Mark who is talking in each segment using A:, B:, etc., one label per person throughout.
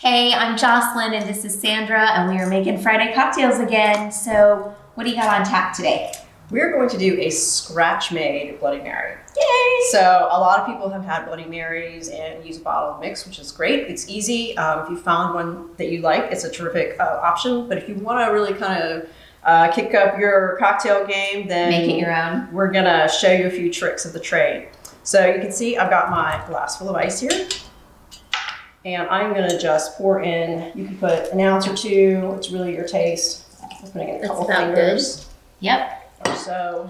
A: Hey, I'm Jocelyn and this is Sandra and we are making Friday cocktails again. So what do you got on tap today?
B: We're going to do a scratch-made Bloody Mary.
A: Yay!
B: So a lot of people have had Bloody Marys and use a bottle mix, which is great. It's easy. If you found one that you like, it's a terrific option. But if you want to really kind of kick up your cocktail game, then
A: make it your own.
B: We're going to show you a few tricks of the trade. So you can see I've got my glass full of ice here. And I'm going to just pour in, you can put an ounce or two. It's really your taste. I'm putting in a couple fingers.
A: Good. Yep.
B: Or so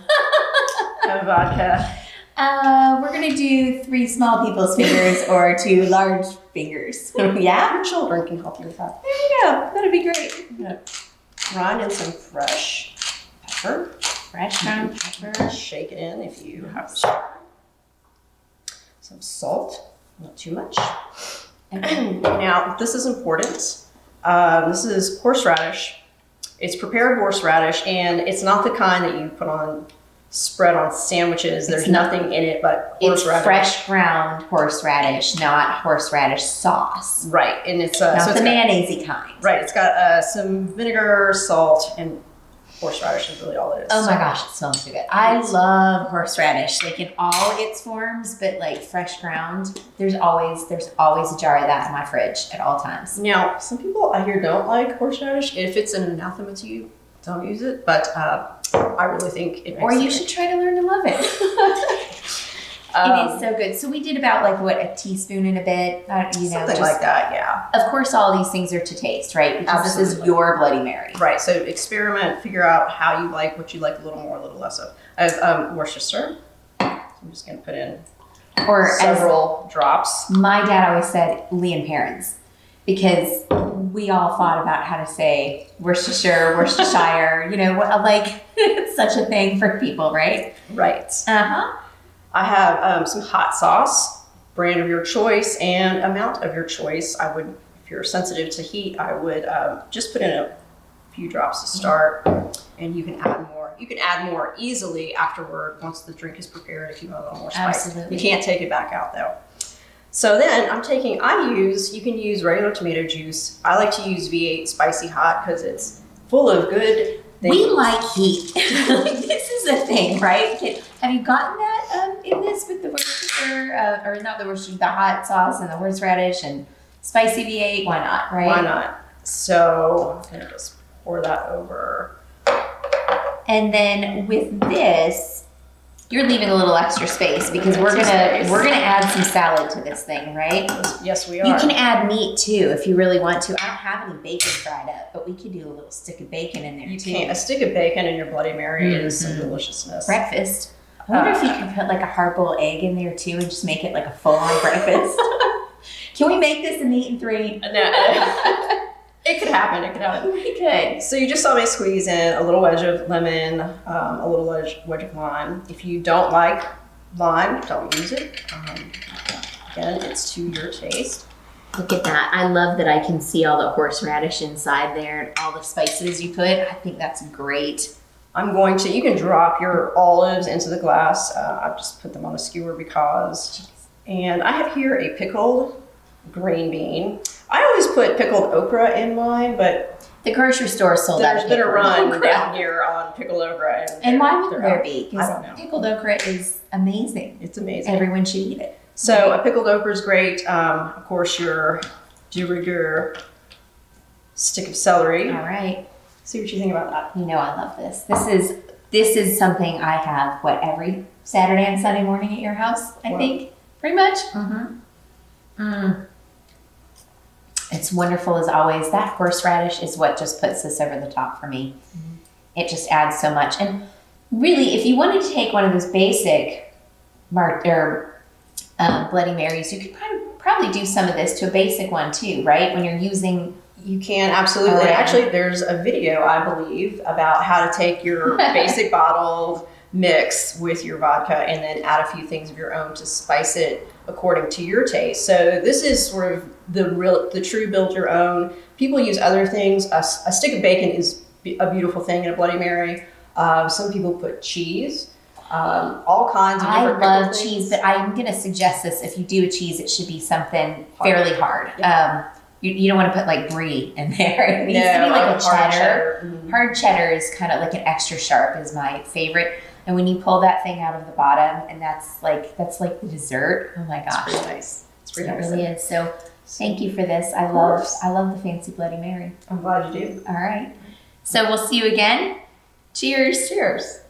B: of vodka.
A: We're going to do 3 small people's fingers or 2 large fingers. Yeah?
B: Your children can help you with that.
A: There you go. That'd be great.
B: I'm going to grind in some fresh pepper.
A: Fresh ground pepper.
B: Shake it in if you have the sugar. Some salt, not too much. Now, this is important. This is horseradish. It's prepared horseradish, and it's not the kind that you put on spread on sandwiches. There's nothing in it but horseradish.
A: It's fresh ground horseradish, not horseradish sauce.
B: Right, and it's
A: not
B: so
A: the mayonnaise-y kind.
B: Right, it's got some vinegar, salt, and horseradish is really all it is.
A: Oh my gosh, it smells so good. I love horseradish, like in all its forms, but like fresh ground. There's always a jar of that in my fridge at all times.
B: Now, some people I hear don't like horseradish. If it's an anathema to you, don't use it. But I really think it makes
A: Or you should try to learn to love it. It is so good. So we did about a teaspoon and a bit,
B: something like that, yeah.
A: Of course, all these things are to taste, right? Because
B: Absolutely.
A: This is your Bloody Mary.
B: Right, so experiment, figure out how you like, what you like a little more, a little less of. I have Worcestershire. So I'm just going to put in several drops.
A: My dad always said Lee and Perrins, because we all thought about how to say Worcestershire, it's such a thing for people, right?
B: Right.
A: Uh-huh.
B: I have some hot sauce, brand of your choice, and amount of your choice. I would, if you're sensitive to heat, I would just put in a few drops to start, and you can add more. You can add more easily afterward once the drink is prepared if you want a little more spice.
A: Absolutely.
B: You can't take it back out though. So then you can use regular tomato juice. I like to use V8 Spicy Hot because it's full of good things.
A: We like heat. This is a thing, right? Have you gotten that in this with the Worcestershire, or not the Worcestershire, the hot sauce and the horseradish and spicy V8? Why not, right?
B: Why not? So I'm going to just pour that over.
A: And then with this, you're leaving a little extra space because we're gonna add some salad to this thing, right?
B: Yes, we are.
A: You can add meat too if you really want to. I don't have any bacon fried up, but we could do a little stick of bacon in there too.
B: You can. A stick of bacon in your Bloody Mary is some deliciousness.
A: Breakfast. I wonder if you could put like a hard-boiled egg in there too and just make it like a full-on breakfast. Can we make this a meat and 3?
B: No. It could happen. It could happen.
A: We could.
B: So you just saw me squeeze in a little wedge of lemon, a little wedge of lime. If you don't like lime, don't use it. Again, it's to your taste.
A: Look at that. I love that I can see all the horseradish inside there and all the spices you put. I think that's great.
B: You can drop your olives into the glass. I've just put them on a skewer and I have here a pickled green bean. I always put pickled okra in mine, but
A: the grocery store sold out.
B: There's been a run down here on pickled okra.
A: And why wouldn't there be?
B: I don't know.
A: Pickled okra is amazing.
B: It's amazing.
A: Everyone should eat it.
B: So a pickled okra is great. Of course, your de rigueur stick of celery.
A: All right.
B: See what you think about that.
A: You know I love this. This is something I have, every Saturday and Sunday morning at your house, I think, pretty much. It's wonderful as always. That horseradish is what just puts this over the top for me. It just adds so much. And really, if you wanted to take one of those basic Bloody Marys, you could probably do some of this to a basic one too, right? When you're using...
B: You can, absolutely. Actually, there's a video, I believe, about how to take your basic bottled mix with your vodka and then add a few things of your own to spice it according to your taste. So this is sort of the true build your own. People use other things. A stick of bacon is a beautiful thing in a Bloody Mary. Some people put cheese. All kinds of different
A: I love cheese, but I'm going to suggest this. If you do a cheese, it should be something fairly hard. you don't want to put like brie in there. It needs to be like a cheddar. Hard cheddar is kind of like an extra sharp is my favorite. And when you pull that thing out of the bottom, and that's like the dessert. Oh my gosh,
B: it's pretty nice. It's pretty nice.
A: It really is. So thank you for this. I love the fancy Bloody Mary.
B: I'm glad you do.
A: All right. So we'll see you again. Cheers.
B: Cheers.